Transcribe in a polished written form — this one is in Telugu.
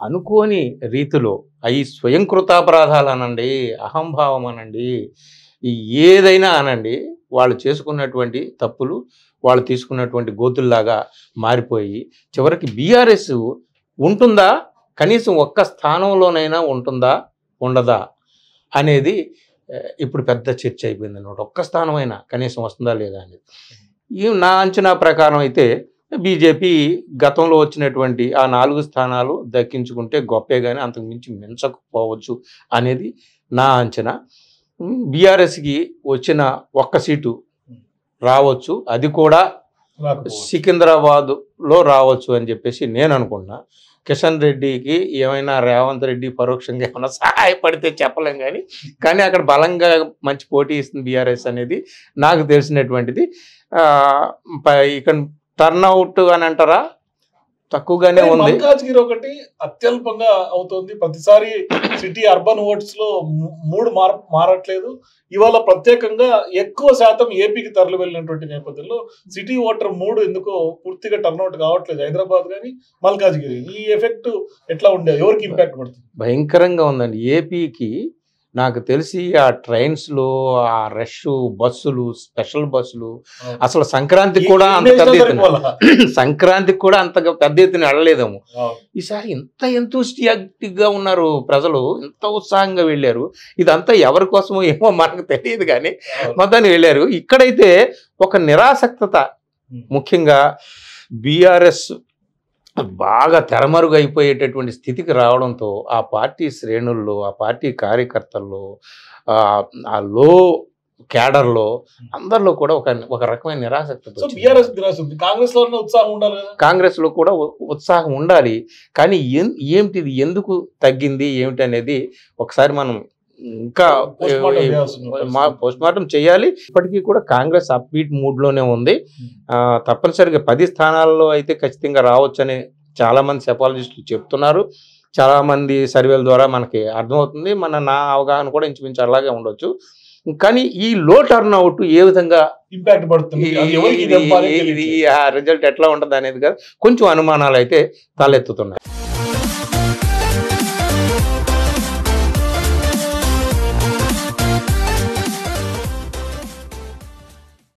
అనుకోని రీతిలో అవి స్వయంకృతాపరాధాలు అనండి, అహంభావం అనండి, ఏదైనా అనండి, వాళ్ళు చేసుకున్నటువంటి తప్పులు వాళ్ళు తీసుకున్నటువంటి గోతుల్లాగా మారిపోయి చివరికి బీఆర్ఎస్ ఉంటుందా, కనీసం ఒక్క స్థానంలోనైనా ఉంటుందా ఉండదా అనేది ఇప్పుడు పెద్ద చర్చ అయిపోయింది అన్నమాట. ఒక్క స్థానమైనా కనీసం వస్తుందా లేదా అనేది. నా అంచనా ప్రకారం అయితే బీజేపీ గతంలో వచ్చినటువంటి ఆ 4 స్థానాలు దక్కించుకుంటే గొప్పే కానీ అంతకు మించి మించకపోవచ్చు అనేది నా అంచనా. బీఆర్ఎస్కి వచ్చిన ఒక్క సీటు రావచ్చు, అది కూడా సికింద్రాబాద్లో రావచ్చు అని చెప్పేసి నేను అనుకున్నా. కిషన్ రెడ్డికి ఏమైనా రేవంత్ రెడ్డి పరోక్షంగా ఏమైనా సహాయపడితే చెప్పలేం కానీ అక్కడ బలంగా మంచి పోటీ ఇస్తుంది బీఆర్ఎస్ అనేది నాకు తెలిసినటువంటిది. ఇక టర్న్అవుట్ అని అంటారా, తక్కువగానే ఉంది. మల్కాజ్గిరి ఒకటి అత్యల్పంగా అవుతుంది. ప్రతిసారి సిటీ అర్బన్ ఓట్స్ లో 3 మారట్లేదు. ఇవాళ ప్రత్యేకంగా ఎక్కువ శాతం ఏపీకి తరలి వెళ్ళినటువంటి నేపథ్యంలో సిటీ ఓటర్ 3 ఎందుకో పూర్తిగా టర్న్అవుట్ కావట్లేదు. హైదరాబాద్ కానీ మల్కాజ్గిరి. ఈ ఎఫెక్ట్ ఎట్లా ఉండేది, ఎవరికి ఇంపాక్ట్ పడుతుంది? భయంకరంగా ఉందండి. ఏపీకి నాకు తెలిసి ఆ ట్రైన్స్లో ఆ రష్, బస్సులు, స్పెషల్ బస్సులు, అసలు సంక్రాంతికి కూడా అంత పెద్ద ఎత్తున వెళ్ళలేదేమో. ఈసారి ఇంత ఎంతూసియాటిక్గా ఉన్నారు ప్రజలు, ఇంత ఉత్సాహంగా వెళ్ళారు. ఇదంతా ఎవరి కోసమో ఏమో మనకు తెలియదు కానీ మొత్తాన్ని వెళ్ళారు. ఇక్కడైతే ఒక నిరాసక్తత, ముఖ్యంగా బీఆర్ఎస్ బాగా తెరమరుగైపోయేటటువంటి స్థితికి రావడంతో ఆ పార్టీ శ్రేణుల్లో, ఆ పార్టీ కార్యకర్తల్లో, ఆ లో క్యాడర్లో అందరిలో కూడా ఒక రకమైన నిరాసక్తత. కాంగ్రెస్లో కూడా ఉత్సాహం ఉండాలి కానీ ఏమిటిది, ఎందుకు తగ్గింది ఏమిటి అనేది ఒకసారి మనం ఇంకా పోస్ట్ మార్టం చేయాలి. ఇప్పటికీ కూడా కాంగ్రెస్ అప్బీట్ మూడ్లోనే ఉంది. తప్పనిసరిగా 10 స్థానాల్లో అయితే ఖచ్చితంగా రావచ్చని చాలామంది సెపాలజిస్టులు చెప్తున్నారు. చాలామంది సర్వేల ద్వారా మనకి అర్థమవుతుంది. నా అవగాహన కూడా ఇంచుమించు అలాగే ఉండొచ్చు. కానీ ఈ లో టర్న్అవుట్ ఏ విధంగా ఇంపాక్ట్ పడుతుంది, రిజల్ట్ ఎట్లా ఉంటుంది అనేది కదా కొంచెం అనుమానాలు అయితే తలెత్తుతున్నాయి.